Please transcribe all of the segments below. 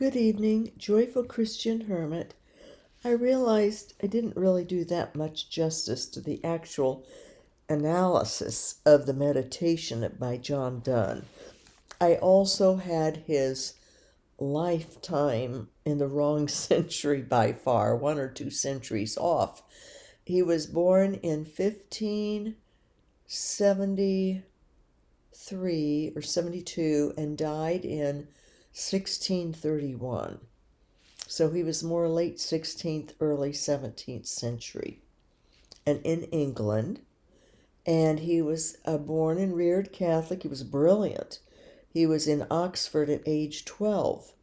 Good evening, joyful Christian Hermit. I realized I didn't really do that much justice to the actual analysis of the meditation by John Donne. I also had his lifetime in the wrong century by far, 1 or 2 centuries off. He was born in 1573 or 72 and died in 1631. So he was more late 16th, early 17th century, and in England. And he was born and reared Catholic. He was brilliant. He was in Oxford at age 12,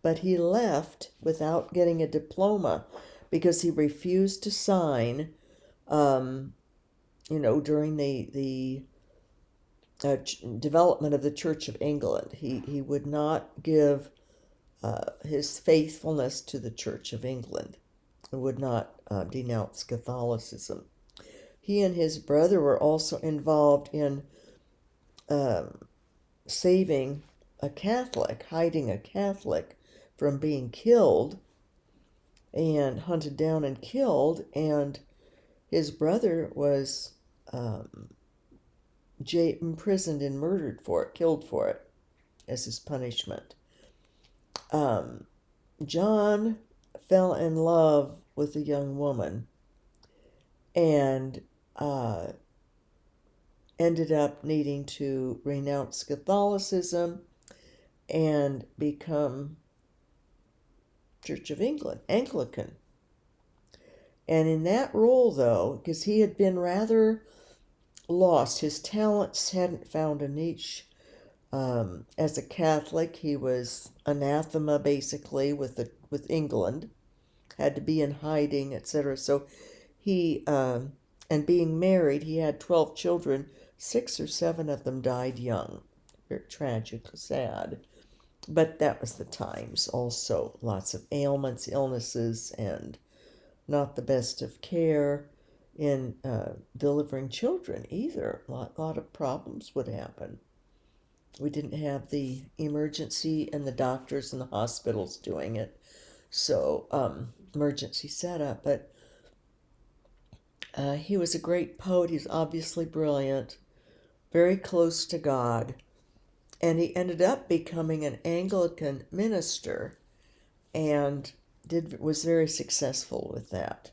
but he left without getting a diploma because he refused to sign, during the development of the Church of England. He would not give his faithfulness to the Church of England and would not denounce Catholicism. He and his brother were also involved in saving a Catholic, hiding a Catholic from being killed and hunted down and killed, and his brother was imprisoned and murdered for it, killed for it as his punishment. John fell in love with a young woman and ended up needing to renounce Catholicism and become Church of England, Anglican. And in that role, though, because he had been rather lost, his talents hadn't found a niche. As a Catholic, he was anathema basically with England, had to be in hiding, etc. So he, and being married, he had 12 children. 6 or 7 of them died young. Very tragic, sad. But that was the times also. Lots of ailments, illnesses, and not the best of care in delivering children either. A lot of problems would happen. We didn't have the emergency and the doctors and the hospitals doing it. So, emergency setup. But he was a great poet. He's obviously brilliant, very close to God. And he ended up becoming an Anglican minister and was very successful with that.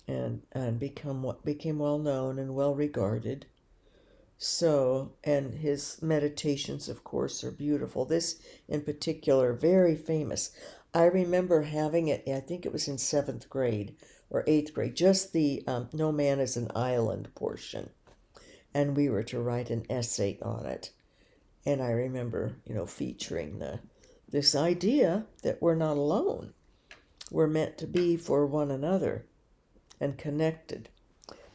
And became well known and well regarded. So, and his meditations, of course, are beautiful. This in particular, very famous. I remember having it, I think it was in 7th grade or 8th grade, just the No Man is an Island portion. And we were to write an essay on it. And I remember, featuring this idea that we're not alone. We're meant to be for one another and connected.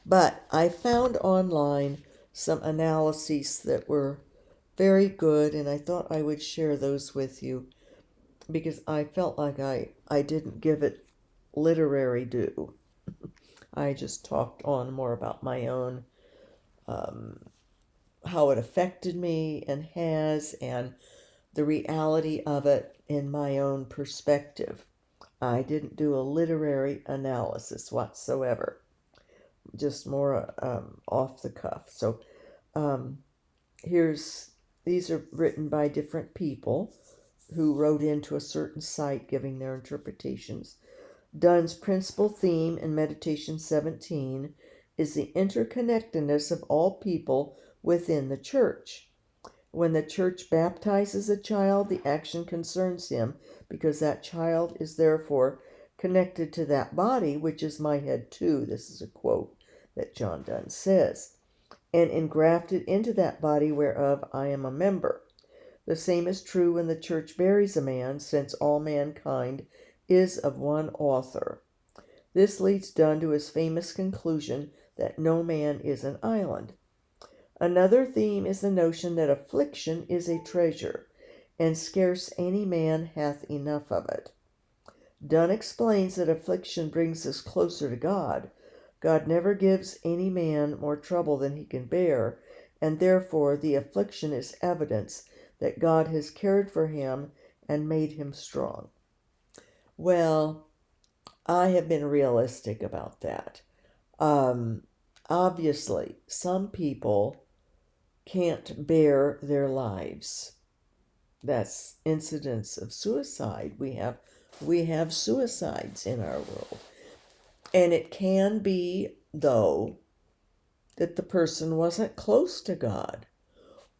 But I found online some analyses that were very good, and I thought I would share those with you because I felt like I didn't give it literary due. I just talked on more about my own, how it affected me and has, and the reality of it in my own perspective. I didn't do a literary analysis whatsoever, just more off the cuff. So these are written by different people who wrote into a certain site giving their interpretations. Donne's principal theme in Meditation 17 is the interconnectedness of all people within the church. When the church baptizes a child, the action concerns him because that child is therefore connected to that body, which is my head too. This is a quote that John Donne says, and engrafted into that body whereof I am a member. The same is true when the church buries a man, since all mankind is of one author. This leads Donne to his famous conclusion that no man is an island. Another theme is the notion that affliction is a treasure, and scarce any man hath enough of it. Donne explains that affliction brings us closer to God. God never gives any man more trouble than he can bear, and therefore the affliction is evidence that God has cared for him and made him strong. Well, I have been realistic about that. Obviously, some people can't bear their lives. That's incidents of suicide. We have suicides in our world. And it can be, though, that the person wasn't close to God.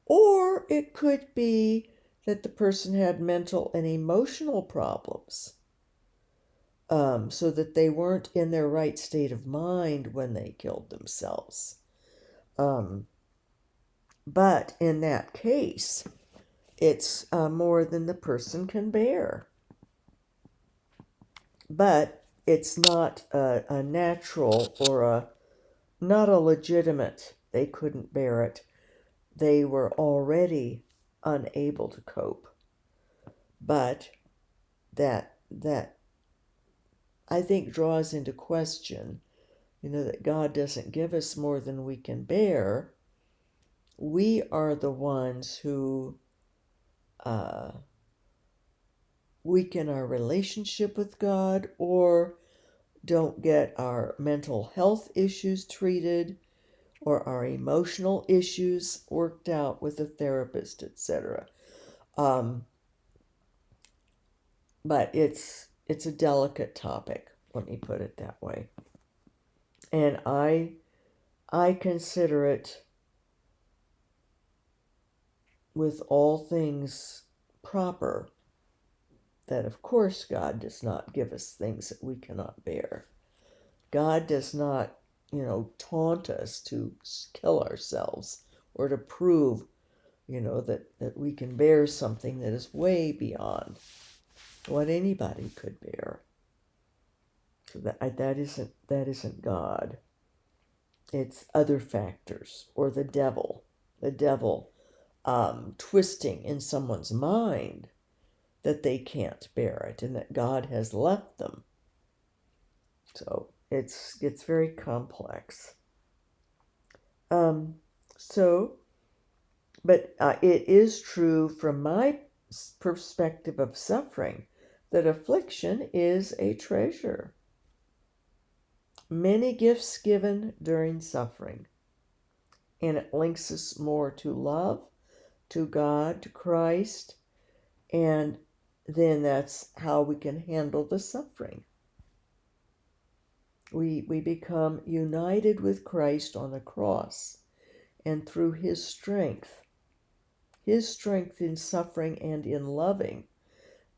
Or it could be that the person had mental and emotional problems, so that they weren't in their right state of mind when they killed themselves. But in that case, it's more than the person can bear. But it's not a natural or not a legitimate, they couldn't bear it. They were already unable to cope. But that I think draws into question, that God doesn't give us more than we can bear. We are the ones who weaken our relationship with God, or don't get our mental health issues treated, or our emotional issues worked out with a therapist, etc. But it's a delicate topic, let me put it that way. And I consider it, with all things proper, that of course God does not give us things that we cannot bear. God does not, taunt us to kill ourselves or to prove, that we can bear something that is way beyond what anybody could bear. So that isn't God. It's other factors, or the devil twisting in someone's mind that they can't bear it and that God has left them. So it's very complex. But it is true from my perspective of suffering that affliction is a treasure. Many gifts given during suffering, and it links us more to love, to God, to Christ, and then that's how we can handle the suffering. We become united with Christ on the cross, and through his strength in suffering and in loving,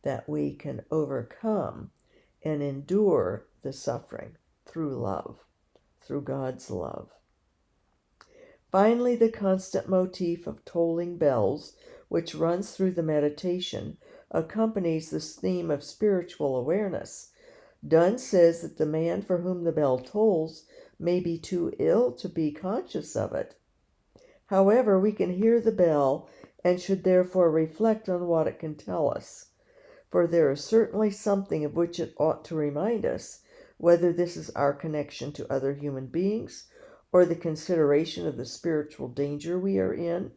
that we can overcome and endure the suffering through love, through God's love. Finally, the constant motif of tolling bells, which runs through the meditation, accompanies this theme of spiritual awareness. Donne says that the man for whom the bell tolls may be too ill to be conscious of it. However, we can hear the bell and should therefore reflect on what it can tell us, for there is certainly something of which it ought to remind us, whether this is our connection to other human beings, or the consideration of the spiritual danger we are in,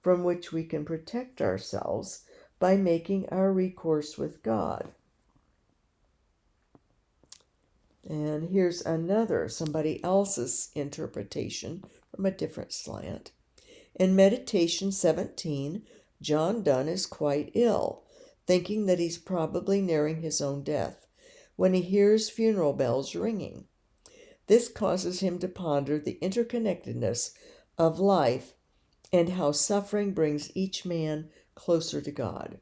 from which we can protect ourselves by making our recourse with God. And here's somebody else's interpretation from a different slant. In Meditation 17, John Donne is quite ill, thinking that he's probably nearing his own death, when he hears funeral bells ringing. This causes him to ponder the interconnectedness of life and how suffering brings each man closer to God.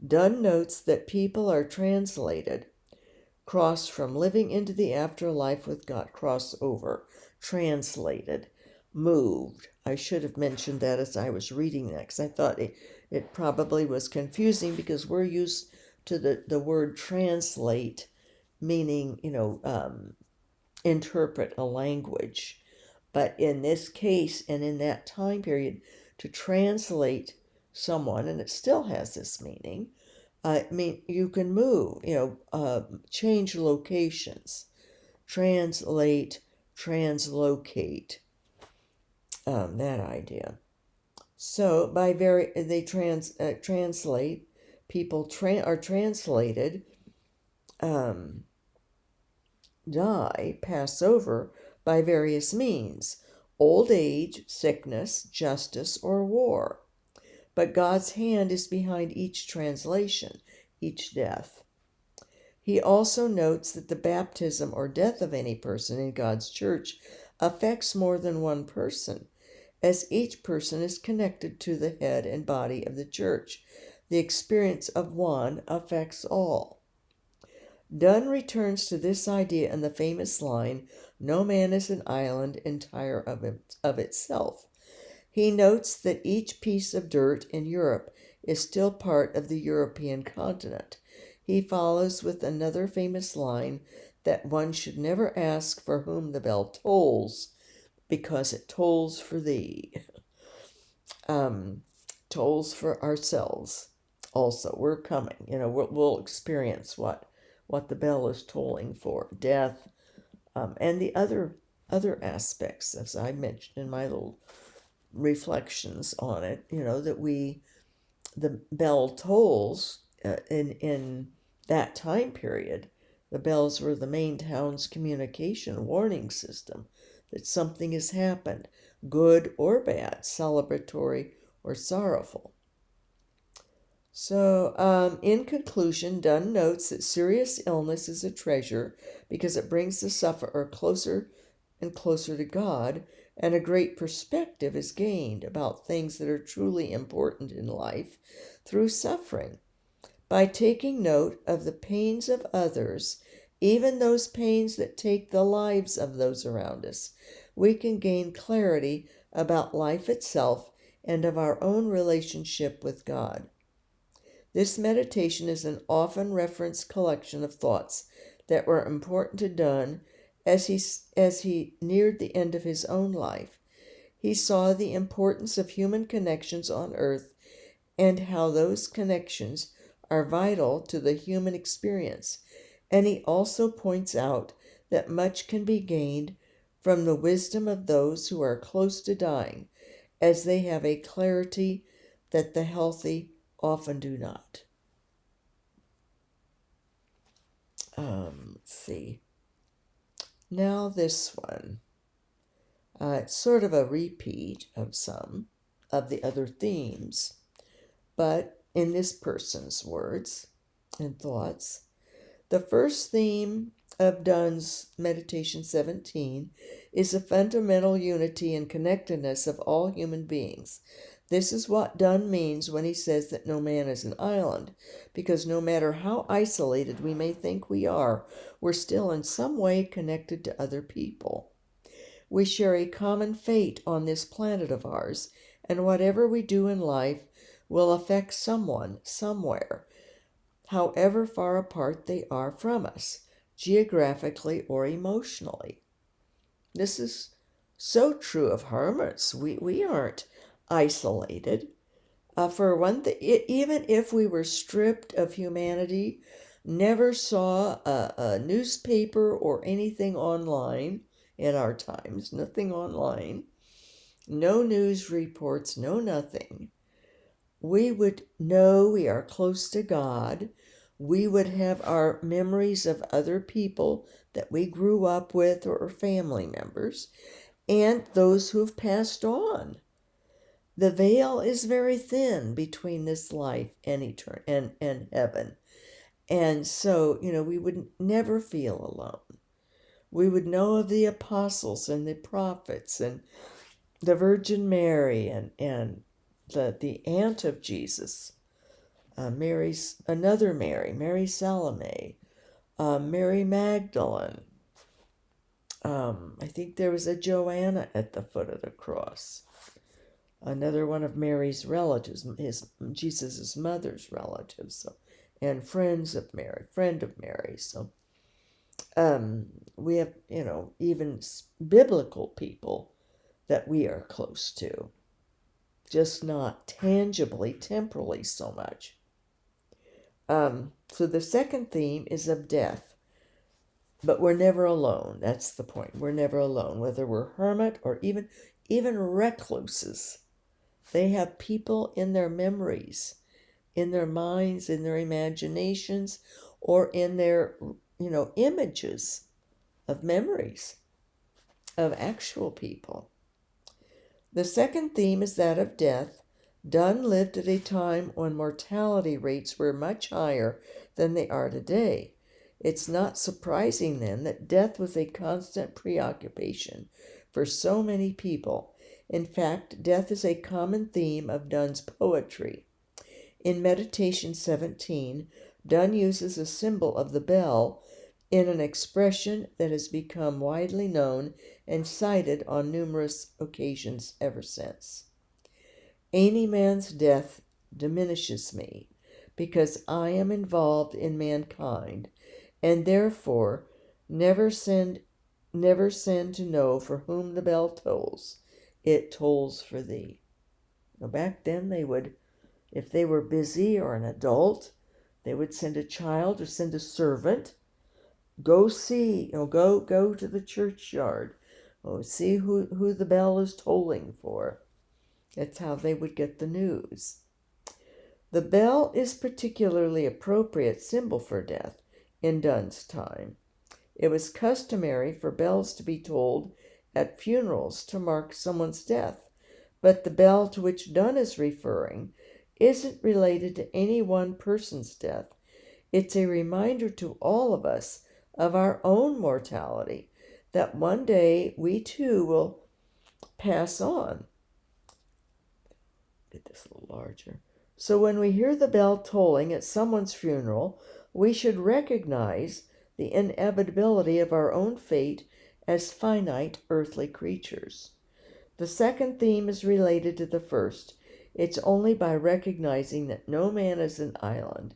Donne notes that people are translated, cross from living into the afterlife with God, cross over, translated, moved. I should have mentioned that as I was reading that, because I thought it probably was confusing, because we're used to the word translate, meaning, interpret a language. But in this case and in that time period, to translate someone, and it still has this meaning, you can move, change locations, translate, translocate, that idea. So they translate people are translated, die, pass over by various means: old age, sickness, justice, or war. But God's hand is behind each translation, each death. He also notes that the baptism or death of any person in God's church affects more than one person, as each person is connected to the head and body of the church. The experience of one affects all. Donne returns to this idea in the famous line, "No man is an island entire of itself." He notes that each piece of dirt in Europe is still part of the European continent. He follows with another famous line that one should never ask for whom the bell tolls, because it tolls for thee. Tolls for ourselves. Also, we're coming. We'll experience what the bell is tolling for: death, and the other aspects, as I mentioned in my little reflections on it. That the bell tolls in that time period. The bells were the main town's communication warning system that something has happened, good or bad, celebratory or sorrowful. So, in conclusion, Donne notes that serious illness is a treasure because it brings the sufferer closer and closer to God, and a great perspective is gained about things that are truly important in life through suffering. By taking note of the pains of others, even those pains that take the lives of those around us, we can gain clarity about life itself and of our own relationship with God. This meditation is an often referenced collection of thoughts that were important to Donne as he neared the end of his own life. He saw the importance of human connections on earth and how those connections are vital to the human experience. And he also points out that much can be gained from the wisdom of those who are close to dying, as they have a clarity that the healthy often do not. Let's see. Now this one. It's sort of a repeat of some of the other themes, but in this person's words and thoughts. The first theme of Donne's Meditation 17 is the fundamental unity and connectedness of all human beings. This is what Donne means when he says that no man is an island, because no matter how isolated we may think we are, we're still in some way connected to other people. We share a common fate on this planet of ours, and whatever we do in life will affect someone, somewhere, however far apart they are from us, geographically or emotionally. This is so true of hermits. We aren't isolated. For one thing, even if we were stripped of humanity, never saw a newspaper or anything online in our times, nothing online, no news reports, no nothing, we would know we are close to God. We would have our memories of other people that we grew up with or family members, and those who have passed on. The veil is very thin between this life and and heaven. And so, we would never feel alone. We would know of the apostles and the prophets and the Virgin Mary and the aunt of Jesus, another Mary, Mary Salome, Mary Magdalene. I think there was a Joanna at the foot of the cross. Another one of Mary's relatives, Jesus' mother's relatives, and friend of Mary. So, we have, even biblical people that we are close to, just not tangibly, temporally so much. So the second theme is of death, but we're never alone. That's the point. We're never alone, whether we're hermit or even recluses. They have people in their memories in their minds, in their imaginations, or in their, images of memories of actual people. The second theme is that of death. Donne lived at a time when mortality rates were much higher than they are today. It's not surprising then that death was a constant preoccupation for so many people. In fact, death is a common theme of Donne's poetry. In Meditation 17, Donne uses a symbol of the bell in an expression that has become widely known and cited on numerous occasions ever since. Any man's death diminishes me, because I am involved in mankind, and therefore never send to know for whom the bell tolls. It tolls for thee. Now, back then they would, if they were busy or an adult, they would send a child or send a servant. Go see, go to the churchyard. See who the bell is tolling for. That's how they would get the news. The bell is particularly appropriate symbol for death in Donne's time. It was customary for bells to be tolled at funerals to mark someone's death, but the bell to which Donne is referring isn't related to any one person's death. It's a reminder to all of us of our own mortality, that one day we too will pass on. Get this a little larger. So when we hear the bell tolling at someone's funeral, we should recognize the inevitability of our own fate as finite earthly creatures. The second theme is related to the first. It's only by recognizing that no man is an island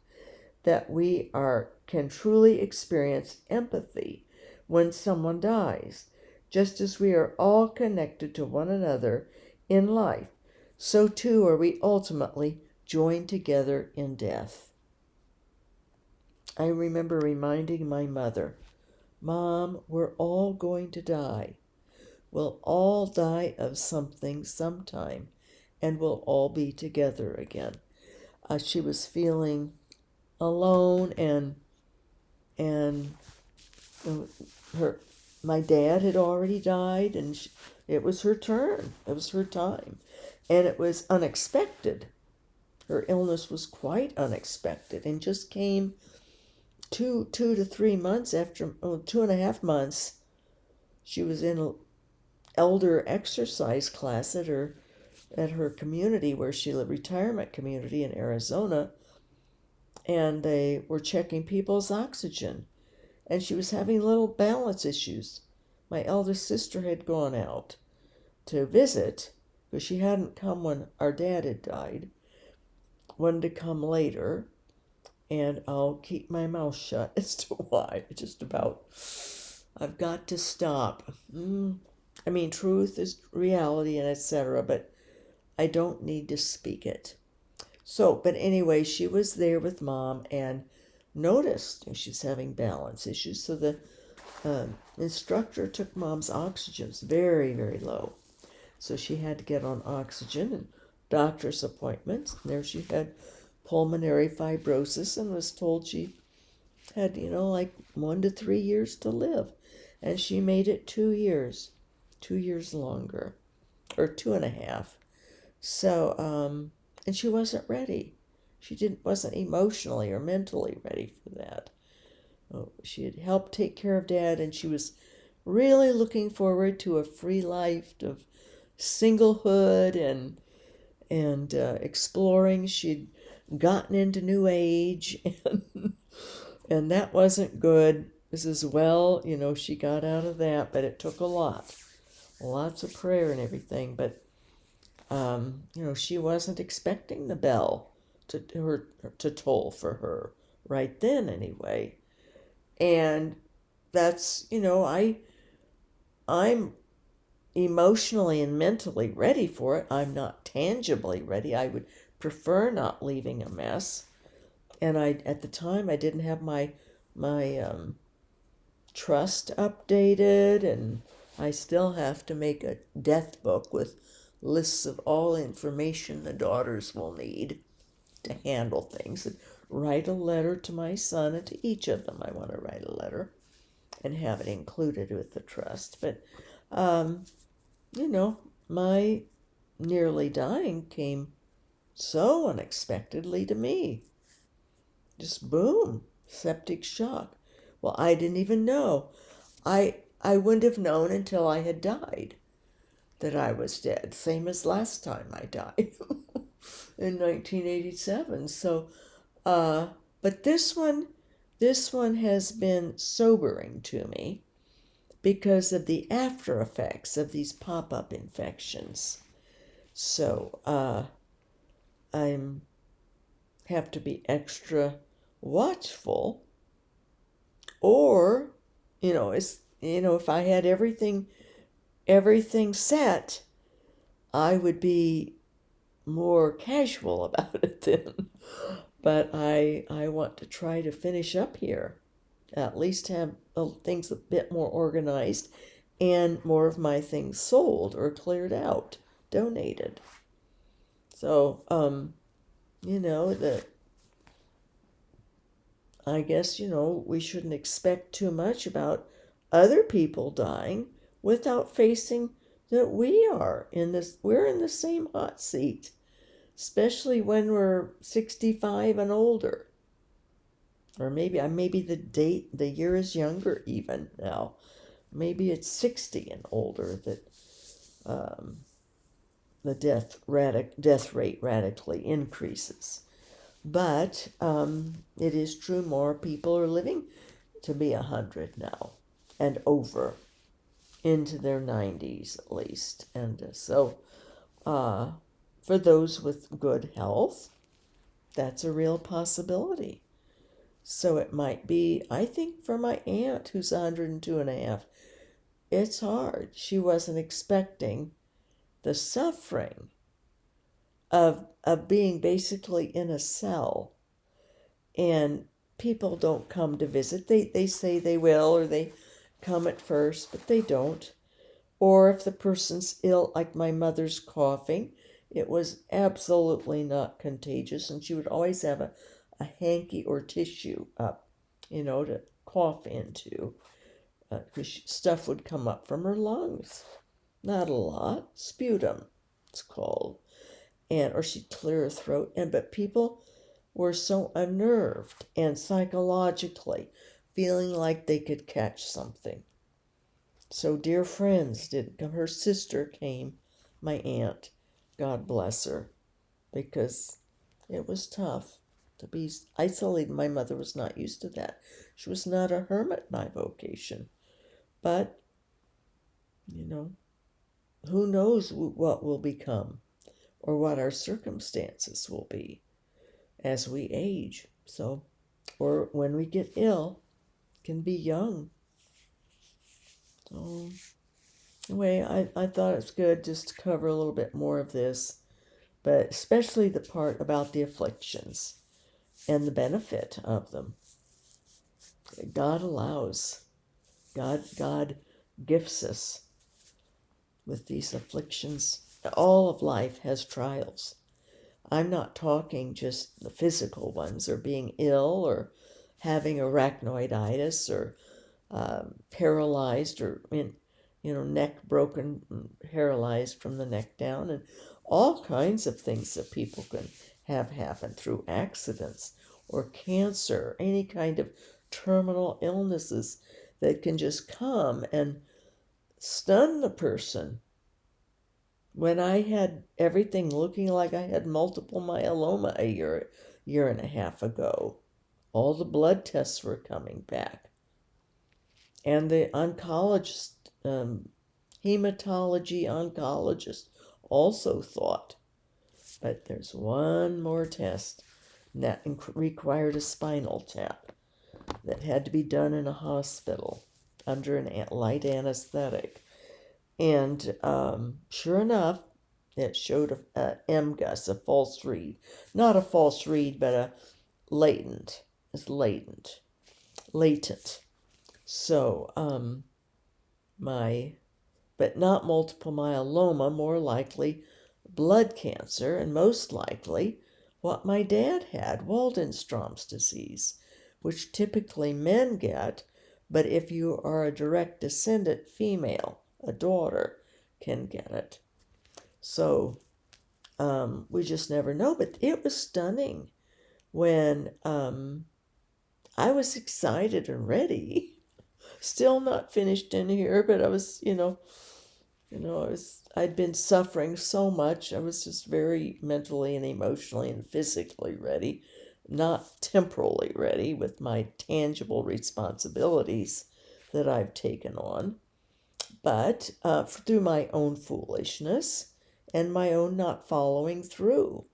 that we can truly experience empathy when someone dies. Just as we are all connected to one another in life, so too are we ultimately joined together in death. I remember reminding my mother, Mom, we're all going to die. We'll all die of something sometime, and we'll all be together again. She was feeling alone, and my dad had already died, and it was her turn. It was her time, and it was unexpected. Her illness was quite unexpected, and just came 2 to 3 months after, 2.5 months. She was in an elder exercise class at her community where she lived, retirement community in Arizona, and they were checking people's oxygen, and she was having little balance issues. My eldest sister had gone out to visit, because she hadn't come when our dad had died, wanted to come later, and I'll keep my mouth shut as to why. Just about, I've got to stop. I mean, truth is reality and etc., but I don't need to speak it. So, but anyway, she was there with Mom and noticed she's having balance issues. So the instructor took Mom's oxygen. It's very, very low. So she had to get on oxygen and doctor's appointments. And there she had pulmonary fibrosis and was told she had, like 1 to 3 years to live. And she made it 2 years, 2 years longer, or 2.5. So, and she wasn't ready. She wasn't emotionally or mentally ready for that. She had helped take care of Dad, and she was really looking forward to a free life of singlehood and exploring. She'd gotten into New Age, and that wasn't good. As well, she got out of that, but it took lots of prayer and everything. But she wasn't expecting the bell to toll for her right then, anyway. And that's, I'm emotionally and mentally ready for it. I'm not tangibly ready. I would prefer not leaving a mess. And at the time, I didn't have my trust updated, and I still have to make a death book with lists of all information the daughters will need. to handle things and write a letter to my son, and to each of them I want to write a letter and have it included with the trust. But, my nearly dying came so unexpectedly to me. Just boom, septic shock. Well, I didn't even know. I wouldn't have known until I had died that I was dead, same as last time I died in 1987. So, but this one has been sobering to me because of the after effects of these pop-up infections. So, I'm have to be extra watchful, or if I had everything set, I would be more casual about it then. But I want to try to finish up here, at least have things a bit more organized, and more of my things sold or cleared out, donated. So I guess we shouldn't expect too much about other people dying without facing that we're in the same hot seat, especially when we're 65 and older. Or maybe the year is younger even now. Maybe it's 60 and older that the death rate radically increases. But it is true, more people are living to be 100 now and over, into their 90s at least. And so for those with good health, that's a real possibility. So it might be, I think for my aunt who's 102 and a half, it's hard. She wasn't expecting the suffering of being basically in a cell, and people don't come to visit. They say they will, or they come at first, but they don't. Or if the person's ill, like my mother's coughing, it was absolutely not contagious, and she would always have a hanky or tissue up, to cough into, because stuff would come up from her lungs. Not a lot, sputum, it's called. Or she'd clear her throat. But people were so unnerved and psychologically feeling like they could catch something. So dear friends didn't come. Her sister came, my aunt, God bless her, because it was tough to be isolated. My mother was not used to that. She was not a hermit by vocation. But, who knows what will become, or what our circumstances will be as we age. So, or when we get ill, can be young. So, anyway, I thought it's good just to cover a little bit more of this, but especially the part about the afflictions and the benefit of them. God allows, God gifts us with these afflictions. All of life has trials. I'm not talking just the physical ones, or being ill, or having arachnoiditis, or paralyzed, or neck broken, paralyzed from the neck down, and all kinds of things that people can have happen through accidents, or cancer, any kind of terminal illnesses that can just come and stun the person. When I had everything looking like I had multiple myeloma a year and a half ago, all the blood tests were coming back. And the oncologist, hematology oncologist, also thought, but there's one more test, and that required a spinal tap that had to be done in a hospital under a light anesthetic. And sure enough, it showed a MGUS, a false read. Not a false read, but a latent. It's latent. So, but not multiple myeloma, more likely blood cancer, and most likely what my dad had, Waldenstrom's disease, which typically men get, but if you are a direct descendant female, a daughter, can get it. So we just never know. But it was stunning when I was excited and ready. Still not finished in here, but I was, I'd been suffering so much. I was just very mentally and emotionally and physically ready, not temporally ready with my tangible responsibilities that I've taken on, but through my own foolishness and my own not following through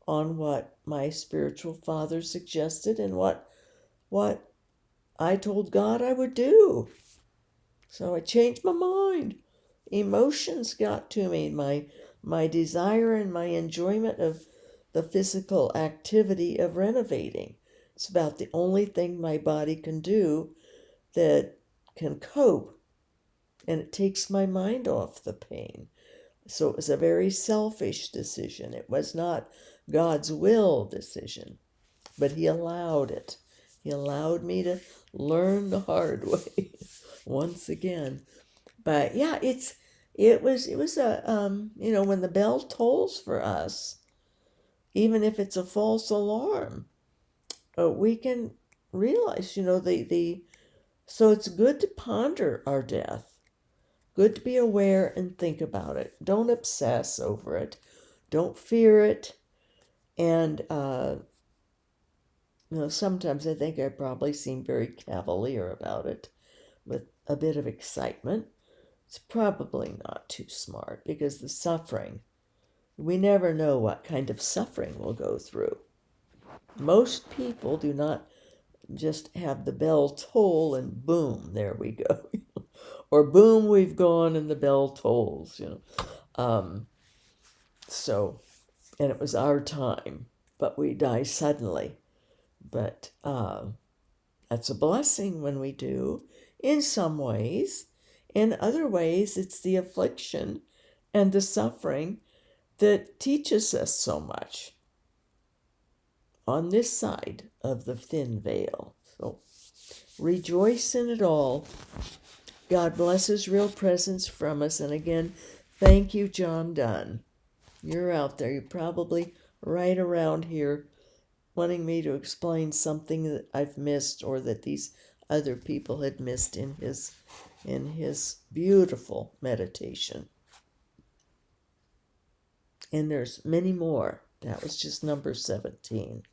on what my spiritual father suggested and what I told God I would do. So I changed my mind. Emotions got to me, my desire and my enjoyment of the physical activity of renovating. It's about the only thing my body can do that can cope, and it takes my mind off the pain. So it was a very selfish decision. It was not God's will decision, but he allowed it. He allowed me to learn the hard way once again. But yeah, it was a when the bell tolls for us, even if it's a false alarm, we can realize, so it's good to ponder our death. Good to be aware and think about it. Don't obsess over it. Don't fear it. And sometimes I think I probably seem very cavalier about it with a bit of excitement. It's probably not too smart because the suffering, we never know what kind of suffering we'll go through. Most people do not just have the bell toll and boom, there we go. Or boom, we've gone and the bell tolls, So, and it was our time, but we die suddenly. But that's a blessing when we do, in some ways. In other ways, it's the affliction and the suffering that teaches us so much on this side of the thin veil. So rejoice in it all. God bless his real presence from us. And again, thank you, John Donne. You're out there. You're probably right around here wanting me to explain something that I've missed or that these other people had missed in his beautiful meditation. And there's many more. That was just number 17.